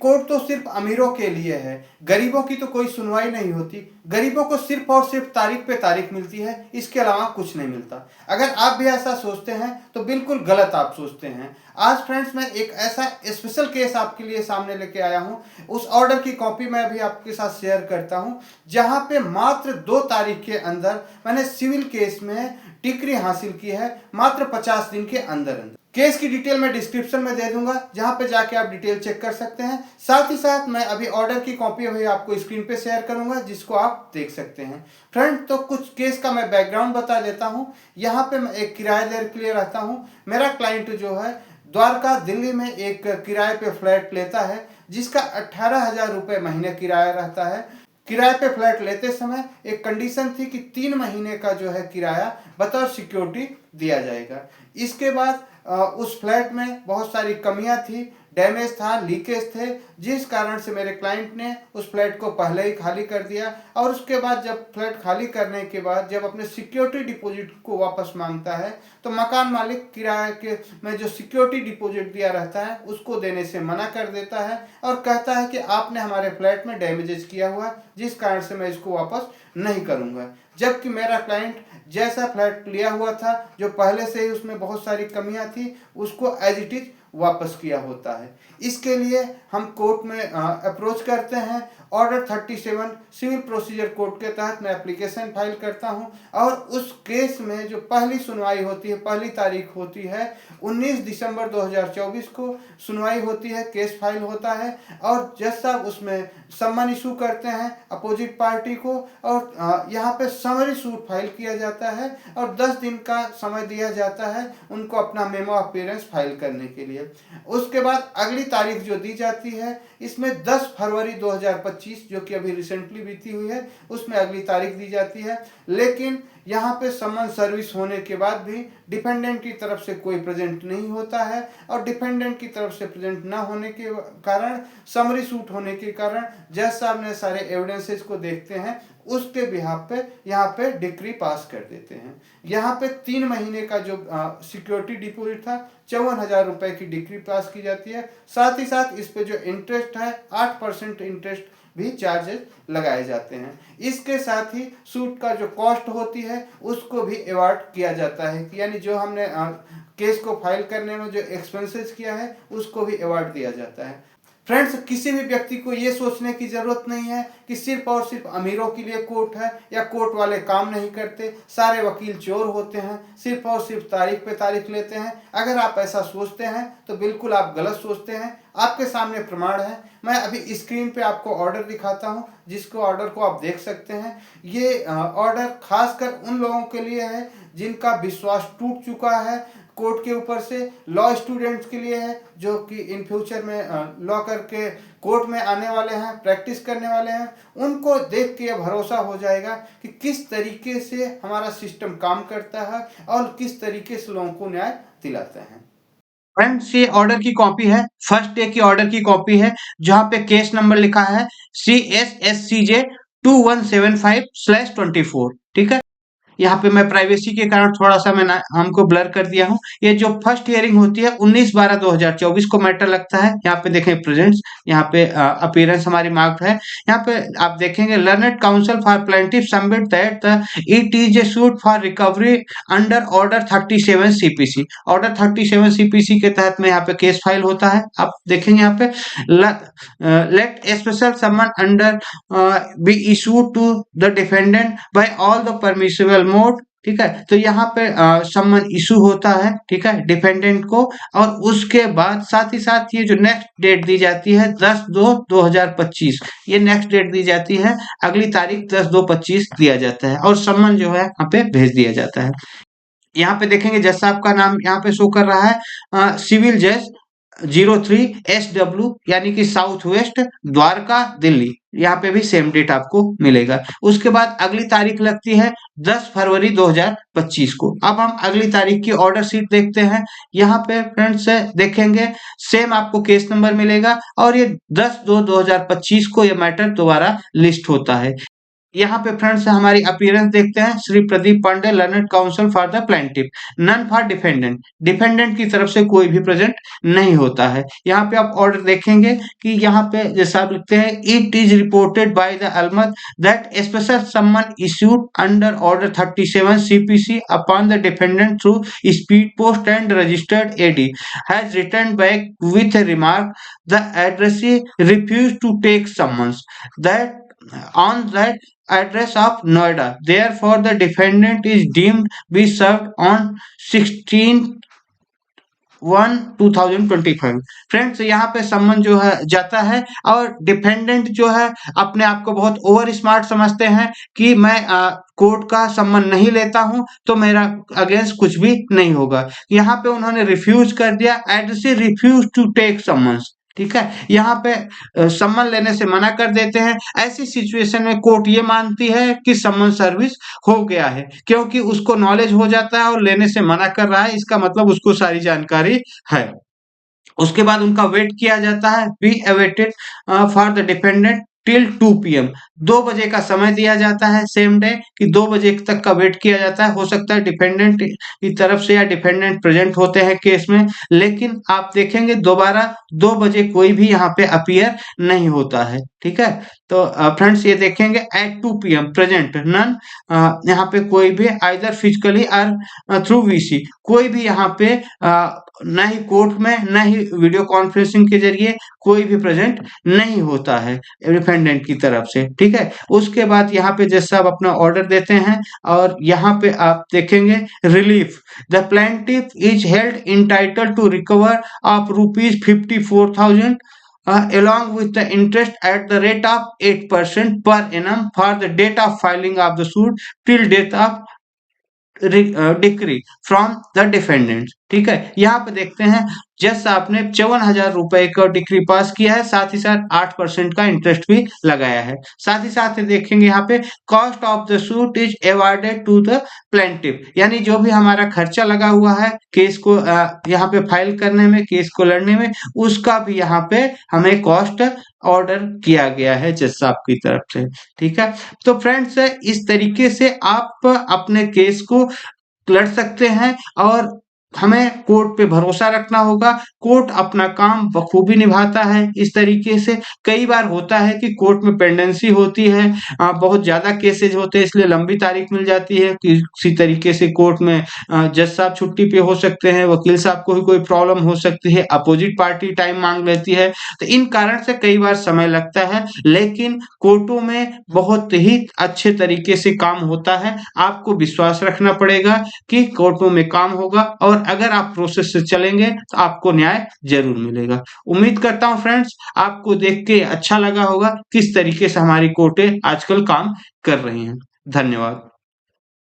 Court तो सिर्फ अमीरों के लिए है, गरीबों की तो कोई सुनवाई नहीं होती। गरीबों को सिर्फ और सिर्फ तारीख पे तारीख मिलती है, इसके अलावा कुछ नहीं मिलता। अगर आप भी ऐसा सोचते हैं तो बिल्कुल गलत आप सोचते हैं। आज फ्रेंड्स मैं एक ऐसा स्पेशल केस आपके लिए सामने लेके आया हूं, उस ऑर्डर की कॉपी मैं अभी आपके साथ शेयर करता हूं, जहां पे मात्र 2 तारीख के अंदर मैंने सिविल केस में डिग्री हासिल की है, मात्र 50 दिन के अंदर अंदर। केस की डिटेल मैं डिस्क्रिप्शन में दे दूंगा, जहां पे जाके आप डिटेल चेक कर सकते हैं। साथ ही साथ मैं अभी ऑर्डर की कॉपी अभी आपको स्क्रीन पे शेयर करूंगा, जिसको आप देख सकते हैं। फ्रेंड, तो कुछ केस का मैं बैकग्राउंड बता देता हूं। यहाँ पे मैं एक किराएदार के लिए रहता हूं। मेरा क्लाइंट जो है द्वारका दिल्ली में एक किराए पे फ्लैट लेता है, जिसका 18,000 रुपये महीने किराया रहता है। किराए पे फ्लैट लेते समय एक कंडीशन थी कि 3 महीने का जो है किराया बतौर सिक्योरिटी दिया जाएगा। इसके बाद उस फ्लैट में बहुत सारी कमियां थी, डैमेज था, लीकेज थे, जिस कारण से मेरे क्लाइंट ने उस फ्लैट को पहले ही खाली कर दिया। और उसके बाद जब फ्लैट खाली करने के बाद जब अपने सिक्योरिटी डिपॉजिट को वापस मांगता है, तो मकान मालिक किराए के में जो सिक्योरिटी डिपॉजिट दिया रहता है उसको देने से मना कर देता है और कहता है कि आपने हमारे फ्लैट में डैमेजेस किया हुआ, जिस कारण से मैं इसको वापस नहीं करूंगा। जबकि मेरा क्लाइंट जैसा फ्लैट लिया हुआ था, जो पहले से ही उसमें बहुत सारी कमियां थी, उसको एज इट इज वापस किया होता है। इसके लिए हम कोर्ट में अप्रोच करते हैं। ऑर्डर 37 सिविल प्रोसीजर कोड के तहत मैं एप्लीकेशन फाइल करता हूं और उस केस में जो पहली सुनवाई होती है, पहली तारीख होती है 19 दिसंबर 2024 को सुनवाई होती है, केस फाइल होता है और जज साहब उसमें सम्मन इशू करते हैं अपोजिट पार्टी को और यहाँ पे समरी सूट फाइल किया जाता है और 10 दिन का समय दिया जाता है उनको अपना मेमो अपीयरेंस फाइल करने के लिए। उसके बाद अगली तारीख जो दी जाती है, इसमें 10 फरवरी 2025 जो कि अभी रिसेंटली बीती हुई है, उसमें अगली तारीख दी जाती है। लेकिन यहाँ पे समन सर्विस होने के बाद भी डिफेंडेंट की तरफ से कोई प्रेजेंट नहीं होता है और डिफेंडेंट की तरफ से प्रेजेंट ना होने के कारण, समरी सूट होने के कारण जज साहब ने सारे एविडेंसेस को देखते हैं, उसके बिहाफ पे यहाँ पे डिक्री पास कर देते हैं। यहाँ पे 3 महीने का जो सिक्योरिटी डिपॉजिट था 54,000 रुपये की डिक्री पास की जाती है। साथ ही साथ इस पे जो इंटरेस्ट है 8% इंटरेस्ट भी चार्जेस लगाए जाते हैं। इसके साथ ही सूट का जो कॉस्ट होती है उसको भी अवॉर्ड किया जाता है, यानी जो हमने केस को फाइल करने में जो एक्सपेंसेस किया है उसको भी अवॉर्ड दिया जाता है। फ्रेंड्स, किसी भी व्यक्ति को ये सोचने की जरूरत नहीं है कि सिर्फ और सिर्फ अमीरों के लिए कोर्ट है या कोर्ट वाले काम नहीं करते, सारे वकील चोर होते हैं, सिर्फ और सिर्फ तारीख पे तारीख लेते हैं। अगर आप ऐसा सोचते हैं तो बिल्कुल आप गलत सोचते हैं। आपके सामने प्रमाण है। मैं अभी स्क्रीन पे आपको ऑर्डर दिखाता हूं, जिसको ऑर्डर को आप देख सकते हैं। ये ऑर्डर खासकर उन लोगों के लिए है जिनका विश्वास टूट चुका है कोर्ट के ऊपर से, लॉ स्टूडेंट्स के लिए है जो कि इन फ्यूचर में लॉ करके कोर्ट में आने वाले हैं, प्रैक्टिस करने वाले हैं। उनको देख के भरोसा हो जाएगा कि किस तरीके से हमारा सिस्टम काम करता है और किस तरीके से लोगों को न्याय दिलाता है। फ्रेंड्स, ये ऑर्डर की कॉपी है, फर्स्ट डे की ऑर्डर की कॉपी है, जहां पे केस नंबर लिखा है CSSCJ 2175/24। ठीक है, यहाँ पे मैं प्राइवेसी के कारण थोड़ा सा मैं हमको ब्लर कर दिया हूँ। ये जो फर्स्ट हियरिंग होती है 19/12/2024 को मैटर लगता है। यहाँ पे देखें प्रेजेंट्स, यहाँ पे अपीयरेंस हमारी मार्क्ड है। यहाँ पे आप देखेंगे learned counsel for plaintiff submit that it is a suit for recovery under order 37 CPC। Order 37 CPC के तहत में यहाँ पे केस फाइल होता है। आप देखेंगे यहाँ पे let special summon under be issued to the defendant by all the permissible mode. ठीक है, तो यहाँ पे सम्मन इशू होता है, ठीक है, डिफेंडेंट को। और उसके बाद साथ ही साथ ये जो नेक्स्ट डेट दी जाती है 10/2/2025, ये नेक्स्ट डेट दी जाती है, अगली तारीख 10/2/25 दिया जाता है और सम्मन जो है यहाँ पे भेज दिया जाता है। यहाँ पे देखेंगे जज साहब का नाम यहाँ पे शो कर रहा है, सिविल जज 03SW, यानी कि साउथ वेस्ट द्वारका दिल्ली। यहाँ पे भी सेम डेट आपको मिलेगा। उसके बाद अगली तारीख लगती है 10 फरवरी 2025 को। अब हम अगली तारीख की ऑर्डर शीट देखते हैं। यहाँ पे फ्रेंड्स देखेंगे सेम आपको केस नंबर मिलेगा और ये 10/2/2025 को ये मैटर दोबारा लिस्ट होता है। यहाँ पे फ्रेंड्स हमारी अपीयरेंस देखते हैं। Shri Pradeep Pandey, learned counsel for the plaintiff, none for defendant, defendant की तरफ से कोई भी प्रेजेंट नहीं होता है। यहाँ पे आप ऑर्डर देखेंगे कि यहाँ पे जैसा आप लिखते हैं, it is reported by the अलमद that special summon issued under order 37 CPC upon the defendant through speed post and registered AD has return back with remark the addressee refuse to take summons that on that address of Noida. Therefore, the defendant is deemed be served on 16/1/2025। Friends यहाँ पे सम्मन जो है जाता है और defendant जो है अपने आप को बहुत ओवर स्मार्ट समझते हैं कि मैं कोर्ट का सम्मन नहीं लेता हूं तो मेरा अगेंस्ट कुछ भी नहीं होगा। यहाँ पे उन्होंने रिफ्यूज कर दिया, addressee refuse to take summons, ठीक है। यहाँ पे सम्मन लेने से मना कर देते हैं। ऐसी सिचुएशन में कोर्ट ये मानती है कि सम्मन सर्विस हो गया है, क्योंकि उसको नॉलेज हो जाता है और लेने से मना कर रहा है, इसका मतलब उसको सारी जानकारी है। उसके बाद उनका वेट किया जाता है, be awaited for the defendant till 2 PM, 2 बजे का समय दिया जाता है सेम डे कि 2 बजे तक का वेट किया जाता है। हो सकता है डिफेंडेंट की तरफ से या डिफेंडेंट प्रेजेंट होते हैं केस में, लेकिन आप देखेंगे दोबारा 2 बजे कोई भी यहाँ पे अपीयर नहीं होता है, ठीक है। तो फ्रेंड्स ये देखेंगे एट 2 PM प्रेजेंट नन, यहाँ पे कोई भी आइदर फिजिकली और थ्रू VC, कोई भी यहाँ पे ना ही कोर्ट में ना ही वीडियो कॉन्फ्रेंसिंग के जरिए कोई भी प्रेजेंट नहीं होता है डिफेंडेंट की तरफ से, ठीक है। उसके बाद यहाँ पे जैसा आप अपना ऑर्डर देते हैं और यहाँ पे आप देखेंगे relief, the plaintiff is held entitled to recover of ₹54,000 along with the interest at the rate of 8% per annum for the date of filing of the suit till date of decree from the defendant, ठीक है। यहाँ पे देखते हैं जैसा आपने 54,000 रुपए का डिक्री पास किया है, साथ ही साथ 8% का इंटरेस्ट भी लगाया है। साथ ही साथ देखेंगे यहाँ पे cost of the suit is awarded to the plaintiff, यानी जो भी हमारा खर्चा लगा हुआ है केस को यहाँ पे फाइल करने में, केस को लड़ने में, उसका भी यहाँ पे हमें कॉस्ट ऑर्डर किया गया है जैसा आपकी तरफ से, ठीक है। तो फ्रेंड्स इस तरीके से आप अपने केस को लड़ सकते हैं और हमें कोर्ट पे भरोसा रखना होगा। कोर्ट अपना काम बखूबी निभाता है। इस तरीके से कई बार होता है कि कोर्ट में पेंडेंसी होती है, बहुत ज्यादा केसेज होते हैं, इसलिए लंबी तारीख मिल जाती है। किसी तरीके से कोर्ट में जज साहब छुट्टी पे हो सकते हैं, वकील साहब को भी कोई प्रॉब्लम हो सकती है, अपोजिट पार्टी टाइम मांग लेती है, तो इन कारण से कई बार समय लगता है, लेकिन कोर्टों में बहुत ही अच्छे तरीके से काम होता है। आपको विश्वास रखना पड़ेगा कि कोर्टों में काम होगा और अगर आप प्रोसेस से चलेंगे तो आपको न्याय जरूर मिलेगा। उम्मीद करता हूं फ्रेंड्स आपको देख के अच्छा लगा होगा किस तरीके से हमारी कोर्टें आजकल काम कर रही हैं। धन्यवाद।